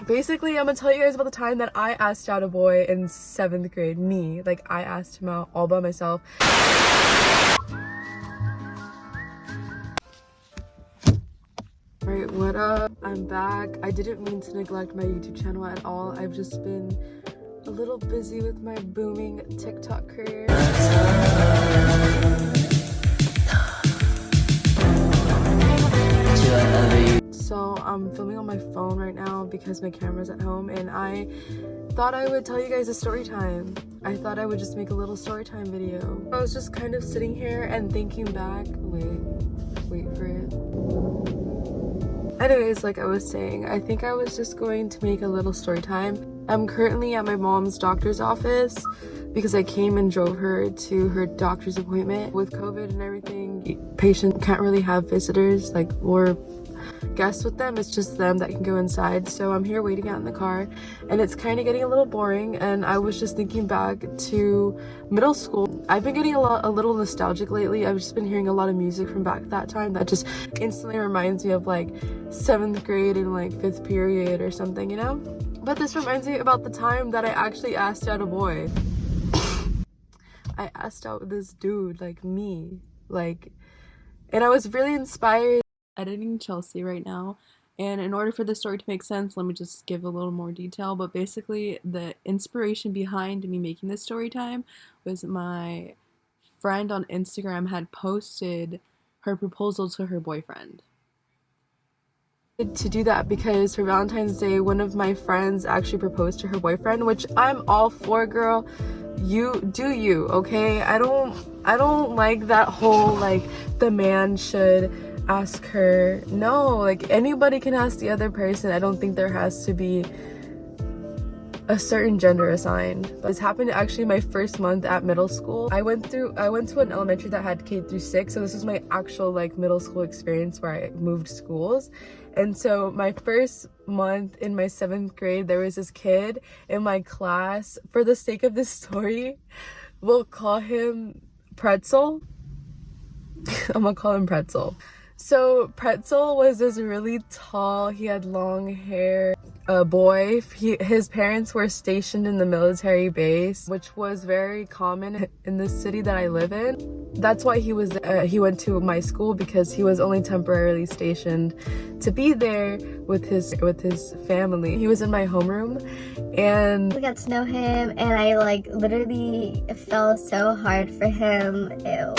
Basically, I'm gonna tell you guys about the time that I asked out a boy in 7th grade. Me, like, I asked him out all by myself. Alright, what up? I'm back. I didn't mean to neglect my YouTube channel at all. I've just been a little busy with my booming TikTok career. So I'm filming on my phone right now because my camera's at home, and I thought I would tell you guys a story time. I thought I would just make a little story time video. I was just kind of sitting here and thinking back. Wait for it. Anyways, like I was saying, I think I was just going to make a little story time. I'm currently at my mom's doctor's office because I came and drove her to her doctor's appointment. With COVID and everything, patient can't really have visitors like or guests with them. It's just them that can go inside. So I'm here waiting out in the car, and it's kind of getting a little boring, and I was just thinking back to middle school. I've been getting a little nostalgic lately. I've just been hearing a lot of music from back that time that just instantly reminds me of like 7th grade and like 5th period or something, you know? But this reminds me about the time that I actually asked out a boy. I asked out this dude, like me, like, and I was really inspired. Editing Chelsea right now, and in order for the story to make sense, let me just give a little more detail. But basically, the inspiration behind me making this story time was my friend on Instagram had posted her proposal to her boyfriend. To do that because for Valentine's Day, one of my friends actually proposed to her boyfriend, which I'm all for, girl. You do you, okay? I don't like that whole like the man should ask her. No, like anybody can ask the other person. I don't think there has to be a certain gender assigned. But this happened actually my first month at middle school. I went to an elementary that had K through 6, so this was my actual like middle school experience where I moved schools. And so my first month in my 7th grade, there was this kid in my class. For the sake of this story, we'll call him Pretzel. I'm gonna call him Pretzel. So Pretzel was this really tall, he had long hair, boy. His parents were stationed in the military base, which was very common in the city that I live in. That's why he went to my school, because he was only temporarily stationed to be there with his family. He was in my homeroom, and we got to know him, and I like literally fell so hard for him. Ew.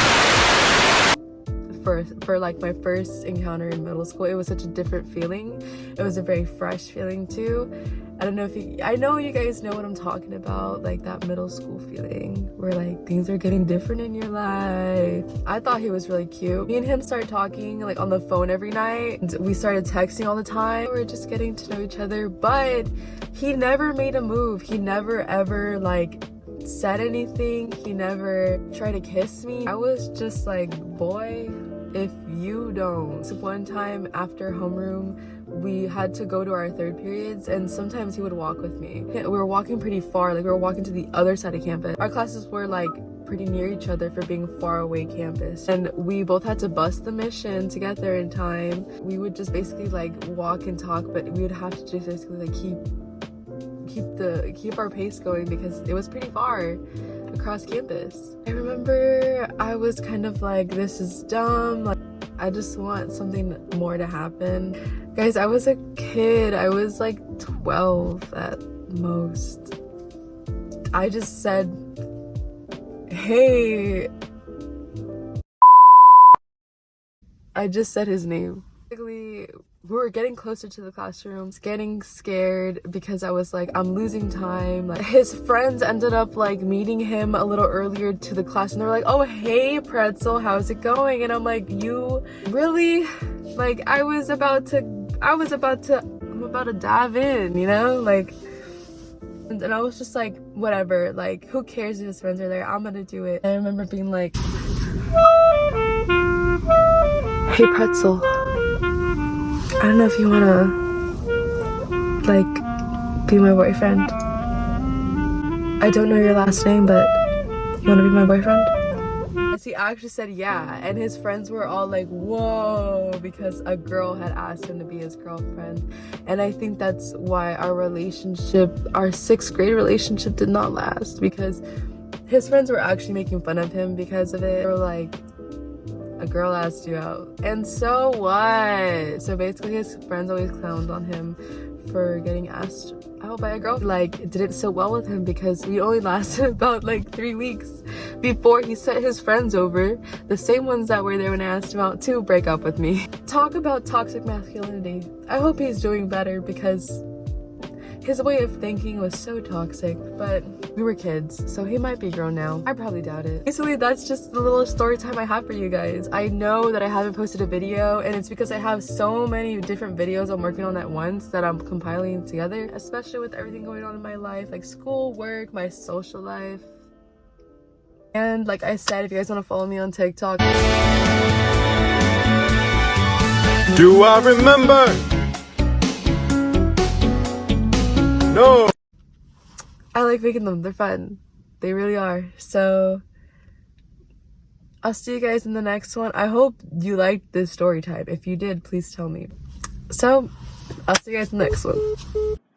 For like my first encounter in middle school, it was such a different feeling. It was a very fresh feeling too. I don't know if I know you guys know what I'm talking about, like that middle school feeling where like things are getting different in your life. I thought he was really cute. Me and him started talking like on the phone every night. We started texting all the time. We were just getting to know each other, but he never made a move. He never ever like said anything. He never tried to kiss me. I was just like, boy, if you don't. So one time after homeroom, we had to go to our 3rd periods, and sometimes he would walk with me. We were walking pretty far, like we were walking to the other side of campus. Our classes were like pretty near each other for being far away campus, and we both had to bus the mission to get there in time. We would just basically like walk and talk, but we would have to just basically like keep our pace going because it was pretty far across campus. I remember I was kind of like, this is dumb, like I just want something more to happen. Guys, I was a kid. I was like 12 at most. I just said, hey. I just said his name. Basically, we were getting closer to the classrooms, getting scared because I was like, I'm losing time. Like, his friends ended up like meeting him a little earlier to the class, and they were like, oh, hey Pretzel, how's it going? And I'm like, you really? Like, I'm about to dive in, you know? Like, and I was just like, whatever, like, who cares if his friends are there? I'm gonna do it. I remember being like, hey Pretzel, I don't know if you wanna like be my boyfriend. I don't know your last name, but you wanna be my boyfriend? I yes, he actually said yeah, and his friends were all like, whoa, because a girl had asked him to be his girlfriend. And I think that's why our relationship, our 6th grade relationship, did not last, because his friends were actually making fun of him because of it. They were like, a girl asked you out, and so what? So basically his friends always clowned on him for getting asked out by a girl. Like, it didn't so well with him because we only lasted about like 3 weeks before he sent his friends over, the same ones that were there when I asked him out, to break up with me. Talk about toxic masculinity. I hope he's doing better, because his way of thinking was so toxic, but we were kids, so he might be grown now. I probably doubt it. Basically, that's just the little story time I have for you guys. I know that I haven't posted a video, and it's because I have so many different videos I'm working on at once that I'm compiling together, especially with everything going on in my life, like school, work, my social life. And like I said, if you guys want to follow me on TikTok. Do I remember? No. I like making them. They're fun. They really are. So I'll see you guys in the next one. I hope you liked this story time. If you did, please tell me. So I'll see you guys in the next one.